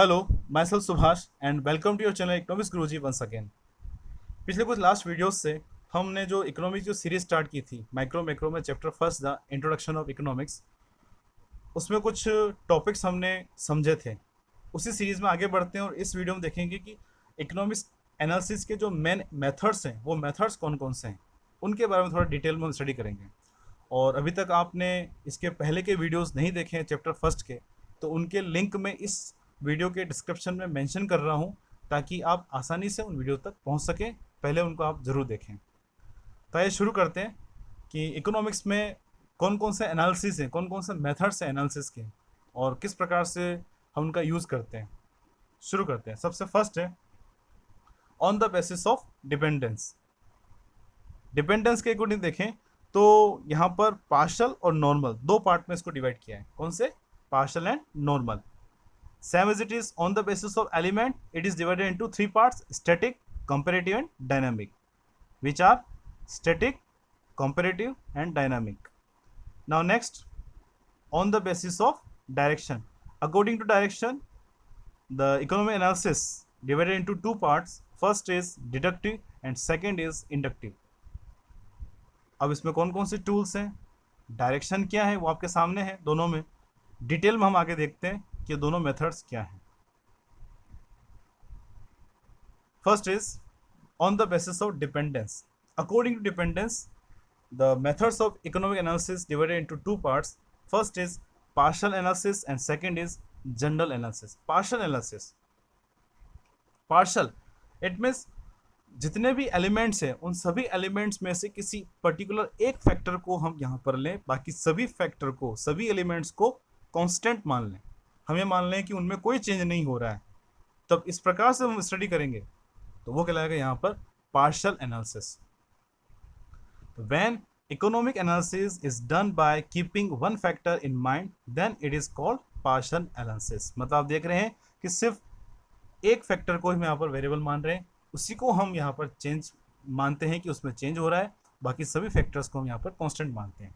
Hello, myself Subhash and welcome to your channel Economics Guruji once again. पिछले कुछ last videos से हमने जो इकोनॉमिक्स जो सीरीज स्टार्ट की थी माइक्रो मैक्रो में chapter first the introduction of economics, उसमें कुछ टॉपिक्स हमने समझे थे। उसी सीरीज में आगे बढ़ते हैं और इस वीडियो में देखेंगे कि इकोनॉमिक्स एनालिसिस के जो मेन मेथड्स हैं वो मेथड्स कौन कौन से हैं, उनके बारे में थोड़ा डिटेल में हम स्टडी करेंगे। और अभी तक आपने इसके पहले के वीडियोस नहीं देखे हैं चैप्टर फर्स्ट के, तो उनके लिंक मैं इस वीडियो के डिस्क्रिप्शन में मेंशन कर रहा हूं ताकि आप आसानी से उन वीडियो तक पहुंच सकें। पहले उनको आप ज़रूर देखें। तो आइए शुरू करते हैं कि इकोनॉमिक्स में कौन कौन से एनालिसिस हैं, कौन कौन से मेथड्स हैं एनालिसिस के और किस प्रकार से हम उनका यूज़ करते हैं। शुरू करते हैं। सबसे फर्स्ट है on the basis of dependence. Dependence के अकॉर्डिंग देखें तो यहाँ पर पार्शल और नॉर्मल दो पार्ट में इसको डिवाइड किया है। कौन से? Partial and normal. Same as it is on the basis of element it is divided into three parts: static, comparative and dynamic, which are static, comparative and dynamic. Now next, on the basis of direction. According to direction, the economic analysis divided into two parts. First is deductive and second is inductive. अब इसमें कौन कौन से tools हैं, direction क्या है वो आपके सामने है दोनों में। डिटेल में हम आगे देखते हैं कि दोनों मेथड्स क्या हैं। First is on the basis of dependence. According to dependence, the methods of economic analysis divided into two parts. First is partial analysis and second is general analysis. Partial analysis. Partial, it means जितने भी elements हैं उन सभी elements में से किसी particular एक factor को हम यहाँ पर लें, बाकी सभी फैक्टर को, सभी एलिमेंट्स को कांस्टेंट मान लें। हम ये मान लें कि उनमें कोई चेंज नहीं हो रहा है, तब इस प्रकार से हम स्टडी करेंगे तो वो कहलाएगा यहाँ पर partial analysis. When economic analysis is done by keeping one factor in mind then it is called partial analysis. मतलब आप देख रहे हैं कि सिर्फ एक फैक्टर को हम यहाँ पर वेरिएबल मान रहे हैं, उसी को हम यहाँ पर चेंज मानते हैं कि उसमें चेंज हो रहा है, बाकी सभी फैक्टर्स को हम यहाँ पर कांस्टेंट मानते हैं।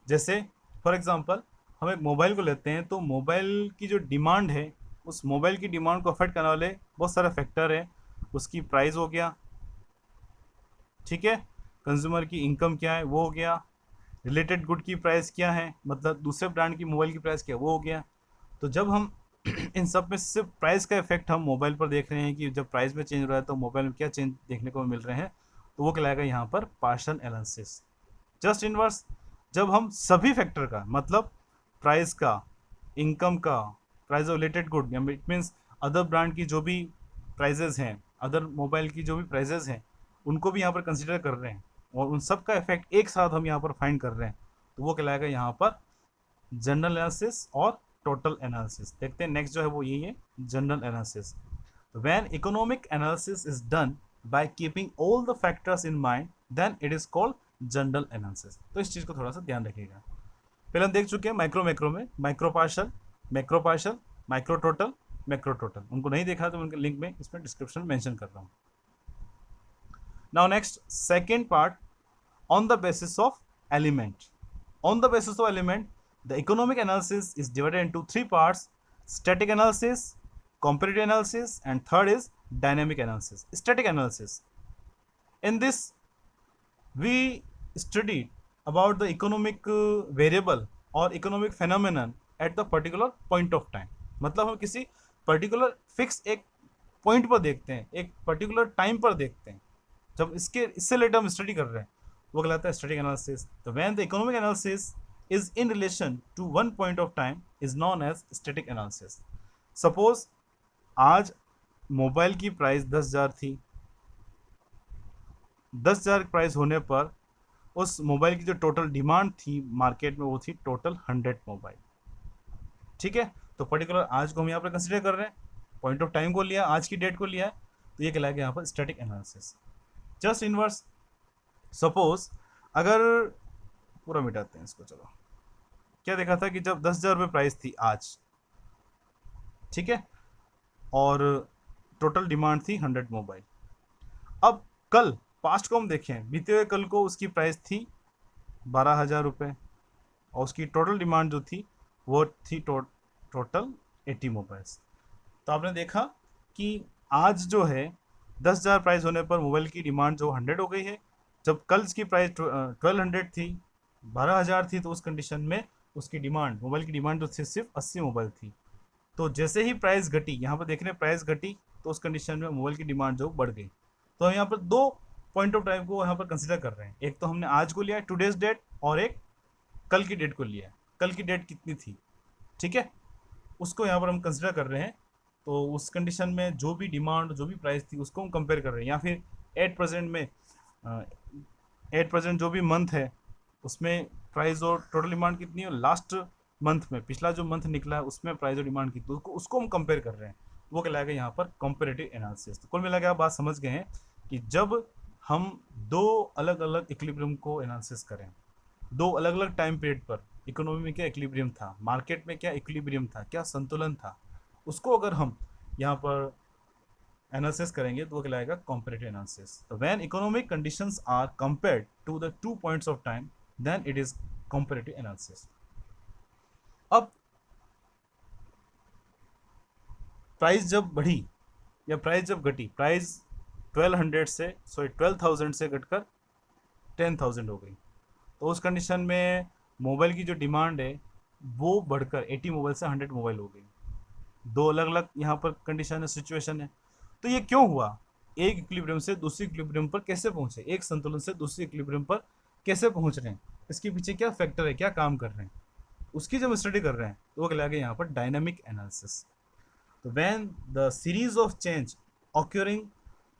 जैसे फॉर एग्जांपल हम एक मोबाइल को लेते हैं तो मोबाइल की जो डिमांड है, उस मोबाइल की डिमांड को अफेक्ट करने वाले बहुत सारे फैक्टर हैं। उसकी प्राइस हो गया, ठीक है, कंज्यूमर की इनकम क्या है वो हो गया, रिलेटेड गुड की प्राइस क्या है, मतलब दूसरे ब्रांड की मोबाइल की प्राइस क्या है वो हो गया। तो जब हम इन सब में सिर्फ प्राइस का इफेक्ट हम मोबाइल पर देख रहे हैं कि जब प्राइस में चेंज हो रहा है तो मोबाइल में क्या चेंज देखने को मिल रहे हैं, तो वो कहलाएगा यहाँ पर पार्शियल एनालिसिस। जस्ट इनवर्स, जब हम सभी फैक्टर का मतलब प्राइस का, इनकम का, price of related good, it means other brand की जो भी प्राइजेज हैं, अदर मोबाइल की जो भी प्राइजेज हैं, उनको भी यहाँ पर कंसिडर कर रहे हैं और उन सब का इफेक्ट एक साथ हम यहाँ पर फाइंड कर रहे हैं, तो वो कहलाएगा यहाँ पर जनरल एनालिसिस और टोटल एनालिसिस। देखते हैं नेक्स्ट जो है वो यही है, general analysis. When economic analysis is done by keeping all the factors in mind then it is called general analysis. तो इस चीज़ को थोड़ा सा ध्यान रखिएगा। पहले हम देख चुके हैं माइक्रो मैक्रो में, micro partial, micro total, macro total. उनको नहीं देखा तो उनके लिंक में इसमें डिस्क्रिप्शन में मेंशन कर रहा हूँ। Now next, second part, on the basis of element. On the basis of element the economic analysis is divided into three parts: static analysis, comparative analysis and third is dynamic analysis. Static analysis, in this we studied about the economic variable or economic phenomenon at the particular point of time. मतलब हम किसी particular fix एक point पर देखते हैं, एक particular time पर देखते हैं। जब इससे रिलेटेड हम स्टडी कर रहे हैं वो कहलाता है स्टैटिक एनालिसिस। तो when the economic analysis is in relation to one point of time is known as static analysis. Suppose आज मोबाइल की प्राइस 10,000 थी, 10,000 प्राइस होने पर उस मोबाइल की जो टोटल डिमांड थी मार्केट में वो थी टोटल 100 मोबाइल, ठीक है। तो पर्टिकुलर आज को हम यहाँ पर कंसिडर कर रहे हैं, पॉइंट ऑफ टाइम को लिया, आज की डेट को लिया, तो ये कहलाएगा यहाँ पर static analysis. Just inverse, suppose अगर पूरा मिटाते हैं इसको, चलो, क्या देखा था कि जब 10,000 रुपये प्राइस थी आज, ठीक है, और टोटल डिमांड थी 100 मोबाइल। अब कल पास्ट को हम देखें, बीते हुए कल को उसकी प्राइस थी 12,000 रुपये और उसकी टोटल डिमांड जो थी वो थी टोटल 80 मोबाइल्स। तो आपने देखा कि आज जो है 10,000 प्राइस होने पर मोबाइल की डिमांड जो 100 हो गई है। जब कल इसकी प्राइस 1200 थी, 12,000 थी, तो उस कंडीशन में उसकी डिमांड, मोबाइल की डिमांड जो थी सिर्फ 80 मोबाइल थी। तो जैसे ही प्राइस घटी, यहाँ पर देख रहे हैं प्राइस घटी, तो उस कंडीशन में मोबाइल की डिमांड जो बढ़ गई। तो हम यहाँ पर दो पॉइंट ऑफ टाइम को यहाँ पर कंसिडर कर रहे हैं। एक तो हमने आज को लिया है, टुडेज डेट, और एक कल की डेट को लिया है। कल की डेट कितनी थी, ठीक है, उसको यहाँ पर हम कंसिडर कर रहे हैं। तो उस कंडीशन में जो भी डिमांड, जो भी प्राइस थी, उसको हम कंपेयर कर रहे हैं। या फिर एट प्रेजेंट में, एट प्रेजेंट जो भी मंथ है उसमें प्राइस और टोटल डिमांड कितनी है, लास्ट मंथ में, पिछला जो मंथ निकला है उसमें प्राइस और डिमांड कितनी, उसको हम कंपेयर कर रहे हैं। वो कहलाएगा यहाँ पर कंपेरेटिव एनालिसिस। तो कुल मिला के आप बात समझ गए हैं कि जब हम दो अलग अलग इक्विलिब्रियम को एनालिसिस करें, दो अलग अलग टाइम पीरियड पर इकोनॉमी में क्या इक्विलिब्रियम था, मार्केट में क्या इक्विलिब्रियम था, क्या संतुलन था, उसको अगर हम यहाँ पर एनालिसिस करेंगे तो वो कहलाएगा कंपैरेटिव एनालिसिस। तो when economic conditions are compared to the two points of time, then it is comparative analysis. अब प्राइस जब बढ़ी या प्राइस जब घटी, प्राइस 12,000 से घटकर 10,000 हो गई, तो उस कंडीशन में मोबाइल की जो डिमांड है वो बढ़कर 80 मोबाइल से 100 मोबाइल हो गई। दो अलग अलग यहाँ पर कंडीशन है, सिचुएशन है। तो ये क्यों हुआ, एक इक्विलिब्रियम से दूसरी इक्विलिब्रियम पर कैसे पहुंचे, एक संतुलन से दूसरी इक्विलिब्रियम पर कैसे पहुंच रहे हैं, इसके पीछे क्या फैक्टर है, क्या काम कर रहे हैं, उसकी जब स्टडी कर रहे हैं तो वो कहलाएगा यहाँ पर डायनामिक एनालिसिस। तो when the series of change occurring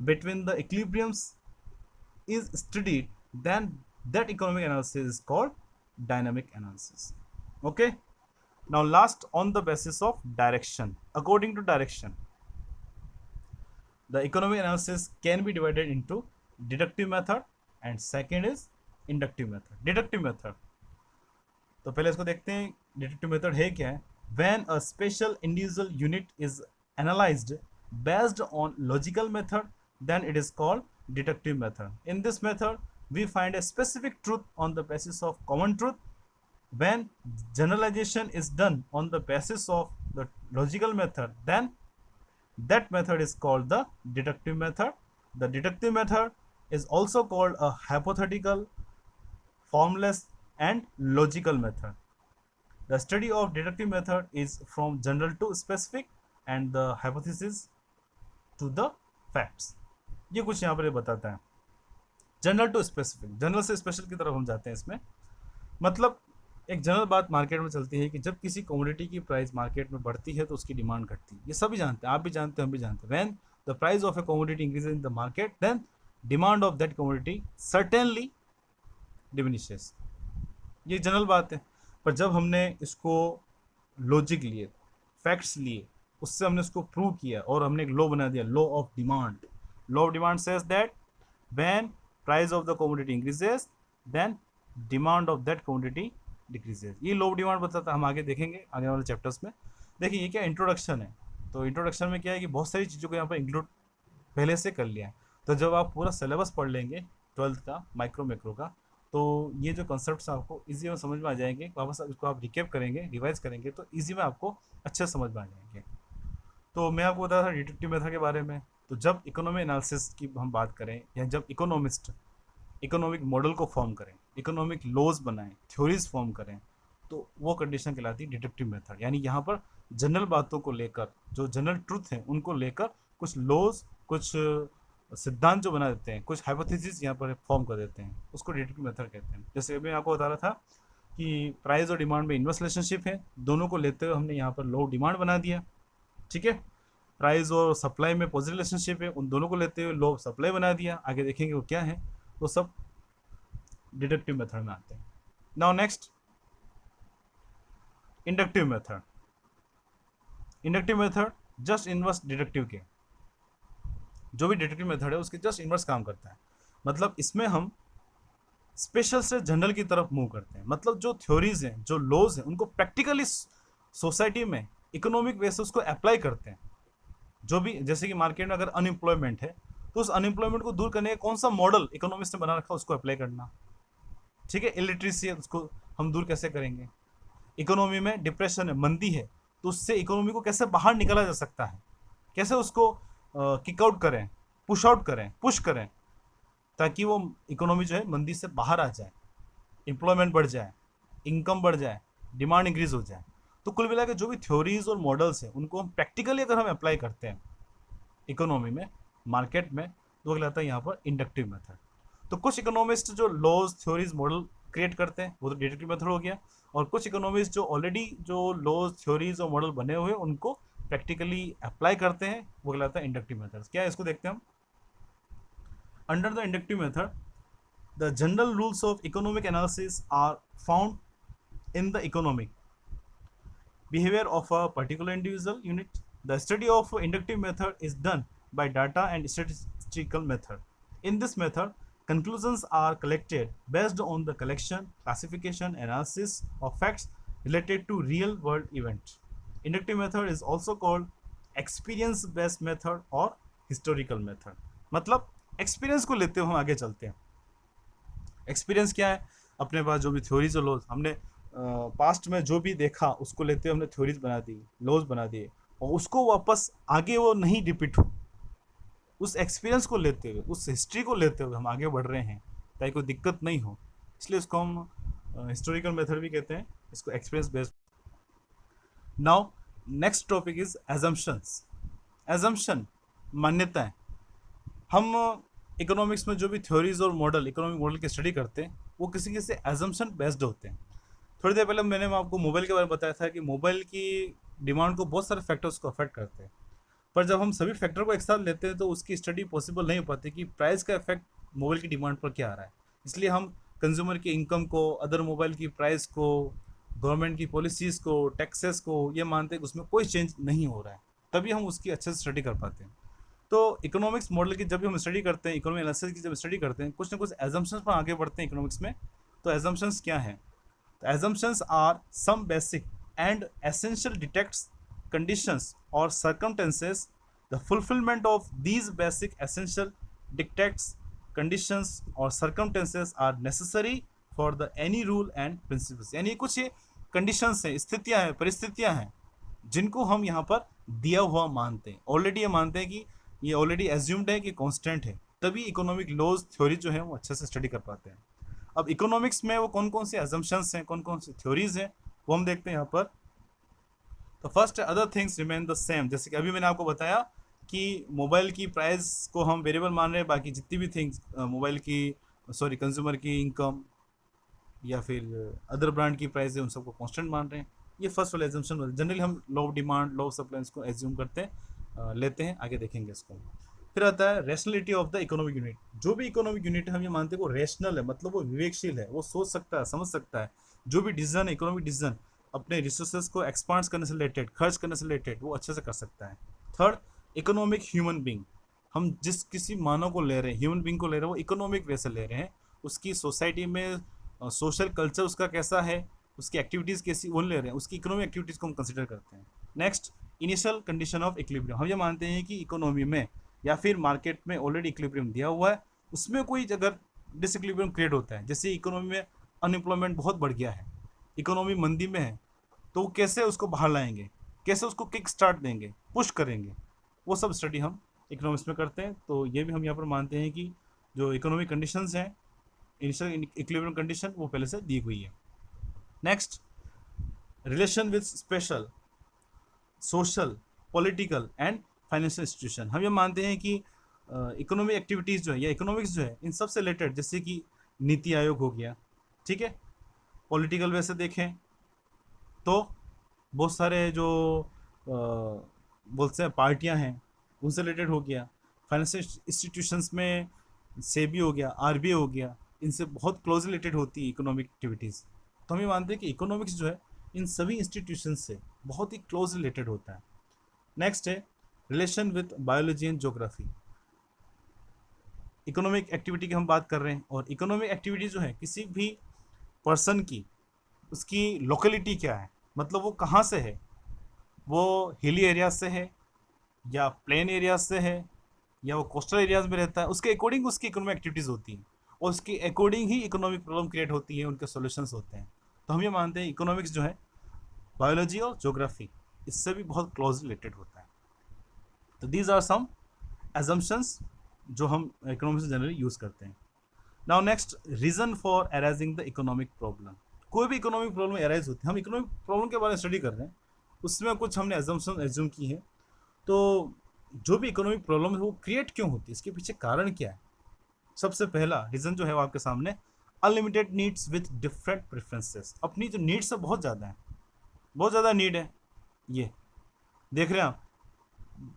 between the equilibriums is studied, then that economic analysis is called dynamic analysis. Okay, now last, on the basis of direction, according to direction, the economic analysis can be divided into deductive method and second is inductive method. Deductive method, तो पहले इसको देखते हैं deductive method है क्या है। When a special individual unit is analysed based on logical method, then it is called deductive method. In this method we find a specific truth on the basis of common truth. When generalization is done on the basis of the logical method, then that method is called the deductive method. The deductive method is also called a hypothetical, formless and logical method. The study of deductive method is from general to specific and the hypothesis to the facts. ये कुछ यहाँ पर बताता है। General to specific, general से special की तरफ हम जाते हैं इसमें। मतलब एक जनरल बात मार्केट में चलती है कि जब किसी कमोडिटी की प्राइस मार्केट में बढ़ती है तो उसकी डिमांड घटती है। ये सभी जानते हैं, आप भी जानते हैं, हम भी जानते हैं। When the price of a commodity increases in the market, then demand of that commodity certainly diminishes. ये जनरल बात है। पर जब हमने इसको लॉजिक लिए, फैक्ट्स लिए, उससे हमने उसको प्रूव किया और हमने एक लॉ बना दिया, law of demand. Law of demand says that when price of the commodity increases, then demand of that commodity decreases. ये लॉ ऑफ डिमांड बताता है, हम आगे देखेंगे आगे वाले चैप्टर्स में। देखिए ये क्या इंट्रोडक्शन है। तो इंट्रोडक्शन में क्या है कि बहुत सारी चीज़ों को यहाँ पर इंक्लूड पहले से कर लिया है। तो जब आप पूरा सिलेबस पढ़ लेंगे 12th का माइक्रो मैक्रो का, तो ये जो कॉन्सेप्ट्स आपको इजी में समझ में आ जाएंगे। वापस इसको आप रिकेप करेंगे, रिवाइज करेंगे तो इजी में आपको अच्छे समझ में आ जाएंगे। तो मैं आपको बता था डिडक्टिव मेथड के बारे में। तो जब इकोनॉमी एनालिसिस की हम बात करें या जब इकोनॉमिस्ट इकोनॉमिक मॉडल को फॉर्म करें, इकोनॉमिक लॉज बनाएं, थ्योरीज फॉर्म करें, तो वो कंडीशन कहलाती है डिडक्टिव मेथड। यानी यहाँ पर जनरल बातों को लेकर, जो जनरल ट्रूथ हैं उनको लेकर कुछ लॉज, कुछ सिद्धांत जो बना देते हैं, कुछ हाइपोथेसिस यहाँ पर फॉर्म कर देते हैं, उसको डिडक्टिव मेथड कहते हैं। जैसे मैं आपको बता रहा था कि प्राइस और डिमांड में इन्वर्स रिलेशनशिप है, दोनों को लेते हुए हमने यहाँ पर लॉ ऑफ डिमांड बना दिया। ठीक है, प्राइस और सप्लाई में पॉजिटिव रिलेशनशिप है, उन दोनों को लेते हुए लॉ ऑफ सप्लाई बना दिया। आगे देखेंगे वो क्या है, वो सब डिडक्टिव मेथड में आते हैं। Now next, inductive method. Inductive method just inverse deductive के, जो भी डिडक्टिव मेथड है उसके जस्ट इनवर्स काम करता है। मतलब इसमें हम स्पेशल से जनरल की तरफ मूव करते हैं। मतलब जो थ्योरीज हैं, जो लॉज हैं, उनको प्रैक्टिकली सोसाइटी में इकोनॉमिक वे से उसको अप्लाई करते हैं। जो भी, जैसे कि मार्केट में अगर अनएम्प्लॉयमेंट है तो उस अनएम्प्लॉयमेंट को दूर करने का कौन सा मॉडल इकोनॉमिस्ट ने बना रखा है, उसको अप्लाई करना। ठीक है, इलिटरेसी है, उसको हम दूर कैसे करेंगे। इकोनॉमी में डिप्रेशन है, मंदी है, तो उससे इकोनॉमी को कैसे बाहर निकाला जा सकता है, कैसे उसको किक आउट करें, पुश आउट करें, पुश करें, ताकि वो इकोनॉमी जो है मंदी से बाहर आ जाए, एम्प्लॉयमेंट बढ़ जाए, इनकम बढ़ जाए, डिमांड इंक्रीज हो जाए। तो कुल मिला के जो भी थ्योरीज और मॉडल्स हैं उनको हम प्रैक्टिकली अगर हम अप्लाई करते हैं इकोनॉमी में, मार्केट में, तो कहलाता है यहाँ पर इंडक्टिव मेथड। तो कुछ इकोनॉमिस्ट जो लॉज, थ्योरीज, मॉडल क्रिएट करते हैं वो तो डिडक्टिव मेथड हो गया, और कुछ इकोनॉमिस्ट जो ऑलरेडी जो लॉज, थ्योरीज और मॉडल बने हुए हैं उनको प्रैक्टिकली अप्लाई करते हैं, वो कहलाता है इंडक्टिव मेथड। क्या है इसको देखते हैं हम। Under the inductive method, the general rules of economic analysis are found in the economic behavior of a particular individual unit. The study of inductive method is done by data and statistical method. In this method, conclusions are collected based on the collection, classification, analysis of facts related to real world events. Inductive method is also called experience based method or historical method. मतलब experience को लेते हुए हम आगे चलते हैं। Experience क्या है, अपने पास जो भी थ्योरीज और लॉज हमने पास्ट में जो भी देखा उसको लेते हुए हमने थ्योरीज बना दी, लॉज बना दिए, और उसको वापस आगे वो नहीं रिपीट हो, उस एक्सपीरियंस को लेते हुए, उस हिस्ट्री को लेते हुए हम आगे बढ़ रहे हैं ताकि कोई दिक्कत नहीं हो, इसलिए इसको हम हिस्टोरिकल मेथड भी कहते हैं, इसको experience based. Now next topic is assumptions. Assumption, मान्यताएं। हम इकोनॉमिक्स में जो भी थ्योरीज और मॉडल, इकोनॉमिक मॉडल की स्टडी करते हैं वो किसी किसी एजम्पशन बेस्ड होते हैं। थोड़ी देर पहले मैंने आपको मोबाइल के बारे में बताया था कि मोबाइल की डिमांड को बहुत सारे फैक्टर्स को अफेक्ट करते हैं, पर जब हम सभी फैक्टर को एक साथ लेते हैं तो उसकी स्टडी पॉसिबल नहीं हो पाती कि प्राइस का इफेक्ट मोबाइल की डिमांड पर क्या आ रहा है। इसलिए हम कंज्यूमर की इनकम को, अदर मोबाइल की प्राइस को, गवर्नमेंट की पॉलिसीज़ को, टैक्सेस को ये मानते हैं कि उसमें कोई चेंज नहीं हो रहा है, तभी हम उसकी अच्छे से स्टडी कर पाते हैं। तो इकोनॉमिक्स मॉडल की जब भी हम स्टडी करते हैं, इकोनॉमिक एनालिसिस की जब स्टडी करते हैं, कुछ ना कुछ एजम्पशंस पर आगे बढ़ते हैं इकोनॉमिक्स में। तो एजम्पशंस क्या हैं? तो assumptions are some basic and essential detects conditions और circumstances. The fulfilment of these basic essential detects conditions और circumstances are necessary for the any rule and principles. यानी कुछ ये कंडीशंस हैं, स्थितियां हैं, परिस्थितियां हैं जिनको हम यहाँ पर दिया हुआ मानते हैं, ऑलरेडी ये मानते हैं कि ये ऑलरेडी एज्यूम्ड है कि कांस्टेंट है, तभी इकोनॉमिक लॉज, थ्योरी जो है वो अच्छे से स्टडी कर पाते हैं। अब इकोनॉमिक्स में वो कौन कौन से एजम्पशंस हैं, कौन कौन सी थ्योरीज हैं, वो हम देखते हैं यहाँ पर। तो फर्स्ट है other things remain the same. जैसे कि अभी मैंने आपको बताया कि मोबाइल की प्राइस को हम वेरिएबल मान रहे हैं, बाकी जितनी भी थिंग्स मोबाइल की, सॉरी कंज्यूमर की इनकम या फिर अदर ब्रांड की प्राइस है उन सबको कांस्टेंट मान रहे हैं। ये फर्स्ट वाला एजम्पशन। जनरली हम law of demand, law of supply को एज्यूम करते हैं, लेते हैं, आगे देखेंगे इसको। फिर आता है rationality of the economic unit. जो भी इकोनॉमिक यूनिट है हम ये मानते हैं वो रैशनल है, मतलब वो विवेकशील है, वो सोच सकता है, समझ सकता है। जो भी डिसीजन, इकोनॉमिक डिसीजन अपने रिसोर्सेज को एक्सपांड करने से रिलेटेड, खर्च करने से रिलेटेड, वो अच्छे से कर सकता है। Third, economic human being. हम जिस किसी मानव को ले रहे हैं, ह्यूमन बींग को ले रहे हैं, वो इकोनॉमिक वे से ले रहे हैं। उसकी सोसाइटी में सोशल कल्चर उसका कैसा है, उसकी एक्टिविटीज़ कैसी, वो ले रहे हैं, उसकी इकोनॉमिक एक्टिविटीज़ को हम कंसिडर करते हैं। Next, initial condition of equilibrium. हम ये मानते हैं कि इकोनॉमी में या फिर मार्केट में ऑलरेडी इक्विलिब्रियम दिया हुआ है, उसमें कोई अगर डिसइक्विलिब्रियम क्रिएट होता है, जैसे इकोनॉमी में अनएम्प्लॉयमेंट बहुत बढ़ गया है, इकोनॉमी मंदी में है, तो वो कैसे उसको बाहर लाएंगे, कैसे उसको किक स्टार्ट देंगे, पुश करेंगे, वो सब स्टडी हम इकोनॉमिक्स में करते हैं। तो ये भी हम यहाँ पर मानते हैं कि जो इकोनॉमिक कंडीशंस हैं, इनिशियल इक्विलिब्रियम कंडीशन, वो पहले से दी हुई है। Next, relation with special social, political and financial institution. हम ये मानते हैं कि इकोनॉमिक एक्टिविटीज़ जो है या इकोनॉमिक्स जो है इन सब से रिलेटेड, जैसे कि नीति आयोग हो गया, ठीक है, पॉलिटिकल वैसे देखें तो बहुत सारे जो बोलते हैं पार्टियां हैं उनसे रिलेटेड हो गया, फाइनेंशियल इंस्टीट्यूशंस में सेबी हो गया, आरबीआई हो गया, इनसे बहुत क्लोज रिलेटेड होती है इकोनॉमिक एक्टिविटीज़। तो हम ये मानते हैं कि इकोनॉमिक्स जो है इन सभी इंस्टीट्यूशन से बहुत ही क्लोज रिलेटेड होता है। नेक्स्ट है relation with biology and geography. Economic activity की हम बात कर रहे हैं, और इकोनॉमिक एक्टिविटी जो है किसी भी पर्सन की, उसकी लोकेलिटी क्या है, मतलब वो कहाँ से है, वो हिली एरियाज से है या प्लेन एरियाज से है या वो कोस्टल एरियाज में रहता है, उसके अकॉर्डिंग उसकी इकोनॉमिक एक्टिविटीज़ होती हैं, और उसके अकॉर्डिंग ही इकोनॉमिक प्रॉब्लम क्रिएट होती है, उनके सॉल्यूशंस होते हैं। तो हम ये मानते हैं इकोनॉमिक्स जो है बायोलॉजी और ज्योग्राफी, इससे भी बहुत क्लोज रिलेटेड होता है। तो दीज आर सम एजम्पशंस जो हम इकोनॉमिक्स में जनरली यूज़ करते हैं। Now next, reason for arising the economic problem. कोई भी इकोनॉमिक प्रॉब्लम अराइज होती है, हम इकोनॉमिक प्रॉब्लम के बारे में स्टडी कर रहे हैं, उसमें कुछ हमने एजम्पशन एज्यूम की है। तो जो भी इकोनॉमिक प्रॉब्लम है वो क्रिएट क्यों होती है, इसके पीछे कारण क्या है? सबसे पहला रीज़न जो है वो आपके सामने, unlimited needs with different preferences. अपनी जो नीड्स है बहुत ज़्यादा है, बहुत ज़्यादा नीड है, ये देख रहे हैं आप,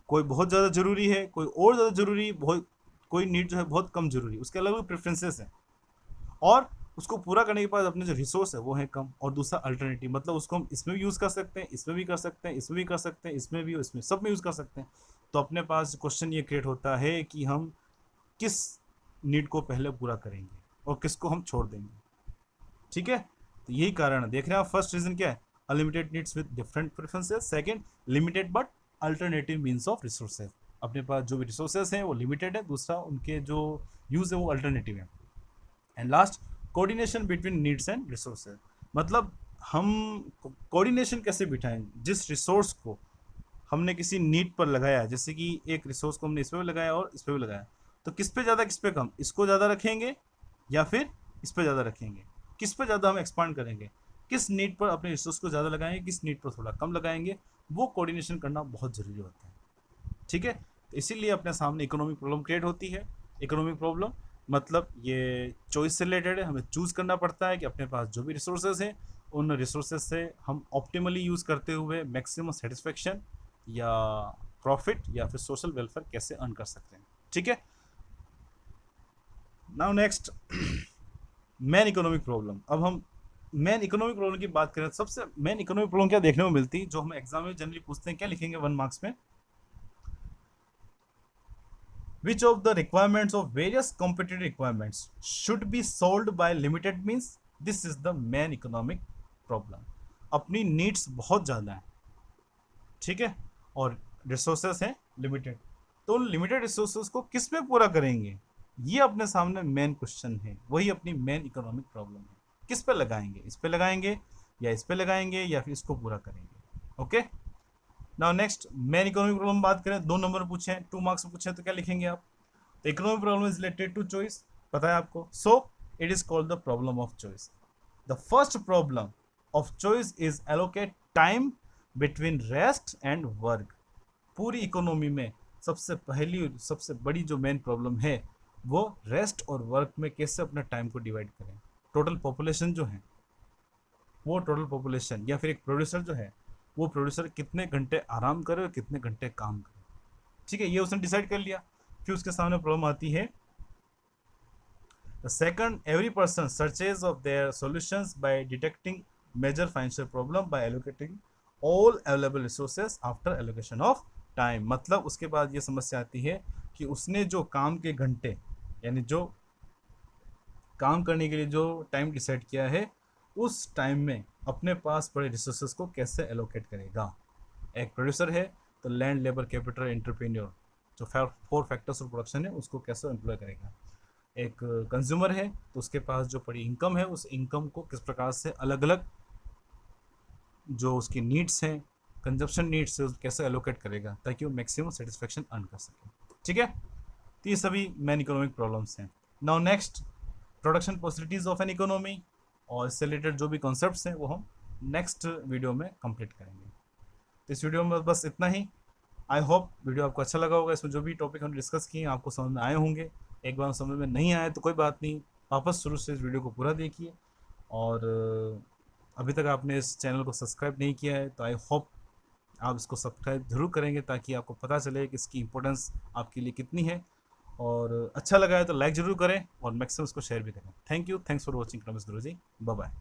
कोई बहुत ज़्यादा ज़रूरी है, कोई और ज़्यादा ज़रूरी, बहुत कोई नीड जो है बहुत कम ज़रूरी, उसके अलग अलग प्रेफरेंसेस हैं, और उसको पूरा करने के बाद अपने जो रिसोर्स है वो है कम। और दूसरा अल्टरनेटिव, मतलब उसको हम इसमें भी यूज़ कर सकते हैं, इसमें भी कर सकते हैं, इसमें भी कर सकते हैं, इसमें भी, इसमें सब में यूज़ कर सकते हैं। तो अपने पास क्वेश्चन ये क्रिएट होता है कि हम किस नीड को पहले पूरा करेंगे और किसको हम छोड़ देंगे। ठीक है, तो यही कारण है। देख रहे हैं आप, फर्स्ट रीजन क्या है, unlimited needs with different preferences. Second, limited but alternative means of resources. अपने पास जो भी रिसोर्सेज हैं वो लिमिटेड है, दूसरा उनके जो यूज़ है वो अल्टरनेटिव है। And last, coordination between needs and resources. मतलब हम कोऑर्डिनेशन कैसे बिठाएं, जिस रिसोर्स को हमने किसी नीड पर लगाया, जैसे कि एक रिसोर्स को हमने इस पर भी लगाया और इस पर भी लगाया, तो किस पे ज़्यादा किस पे कम, इसको ज़्यादा रखेंगे या फिर इस पे ज़्यादा रखेंगे, किस पे ज़्यादा हम एक्सपांड करेंगे, किस नीड पर अपने रिसोर्स को ज़्यादा लगाएंगे, किस नीड पर थोड़ा कम लगाएंगे, वो कोऑर्डिनेशन करना बहुत ज़रूरी होता है। ठीक है, तो इसीलिए अपने सामने इकोनॉमिक प्रॉब्लम क्रिएट होती है। इकोनॉमिक प्रॉब्लम मतलब ये चॉइस से रिलेटेड है, हमें चूज़ करना पड़ता है कि अपने पास जो भी रिसोर्सेज हैं उन रिसोर्सेज से हम ऑप्टिमली यूज़ करते हुए मैक्सिमम सेटिस्फेक्शन या प्रॉफिट या फिर सोशल वेलफेयर कैसे अर्न कर सकते हैं। ठीक है, now next, main economic problem. अब हम मेन इकोनॉमिक प्रॉब्लम की बात करें, सबसे मेन इकोनॉमिक प्रॉब्लम क्या देखने को मिलती है, जो हम एग्जाम में जनरली पूछते हैं, क्या लिखेंगे 1 मार्क्स में, which of the requirements of various competitive requirements should be solved by limited means, this is the main economic problem। अपनी नीड्स बहुत ज़्यादा हैं, ठीक है, और रिसोर्सेस हैं लिमिटेड, तो उन लिमिटेड रिसोर्सेस को किस में पूरा करेंगे, ये अपने सामने मेन क्वेश्चन है, वही अपनी मेन इकोनॉमिक प्रॉब्लम है। किस पे लगाएंगे, इस पे लगाएंगे या इस पे लगाएंगे या फिर इसको पूरा करेंगे। Okay, now next, main economic problem बात करें, 2 नंबर पूछे, 2 मार्क्स में पूछे, तो क्या लिखेंगे आप, तो economic problem is related to choice, पता है आपको, so it is called the problem of choice. The first problem of choice is allocate time between rest and work. पूरी इकोनॉमी में सबसे पहली, सबसे बड़ी जो मेन प्रॉब्लम है वो रेस्ट और वर्क में कैसे अपना टाइम को डिवाइड करें। टोटल पॉपुलेशन जो है, वो टोटल पॉपुलेशन या फिर एक प्रोड्यूसर जो है, वो प्रोड्यूसर कितने घंटे आराम करे और कितने घंटे काम करे। ठीक है, ये उसने डिसाइड कर लिया। फिर उसके सामने प्रॉब्लम आती है, the second, every person searches of their solutions by detecting major financial problem by allocating all available resources after allocation of time. मतलब उसके बाद ये समस्या आती है कि उसने जो काम के घंटे, यानी जो काम करने के लिए जो टाइम डिसाइड किया है, उस टाइम में अपने पास पड़े रिसोर्सेज को कैसे एलोकेट करेगा। एक प्रोड्यूसर है तो लैंड, लेबर, कैपिटल, एंटरप्रेन्योर, जो 4 फैक्टर्स ऑफ प्रोडक्शन है उसको कैसे एम्प्लॉय करेगा। एक कंज्यूमर है तो उसके पास जो पड़ी इनकम है, उस इनकम को किस प्रकार से अलग अलग जो उसकी नीड्स हैं, कंजप्शन नीड्स है, कैसे एलोकेट करेगा ताकि वो मैक्सिमम सेटिस्फेक्शन अर्न कर सके। ठीक है, तो ये सभी मेन इकोनॉमिक प्रॉब्लम्स हैं। Now next, production facilities of an economy, और इससे रिलेटेड जो भी कॉन्सेप्ट्स हैं वो हम नेक्स्ट वीडियो में कंप्लीट करेंगे। तो इस वीडियो में बस इतना ही। आई होप वीडियो आपको अच्छा लगा होगा, इसमें जो भी टॉपिक हमने डिस्कस किए आपको समझ में आए होंगे। एक बार समझ में नहीं आए तो कोई बात नहीं, वापस शुरू से इस वीडियो को पूरा देखिए। और अभी तक आपने इस चैनल को सब्सक्राइब नहीं किया है तो आई होप आप इसको सब्सक्राइब ज़रूर करेंगे, ताकि आपको पता चले कि इसकी इंपॉर्टेंस आपके लिए कितनी है। और अच्छा लगा है तो लाइक ज़रूर करें और मैक्सिमम इसको शेयर भी करें। Thank you, thanks for watching Ramesh Guruji, bye bye.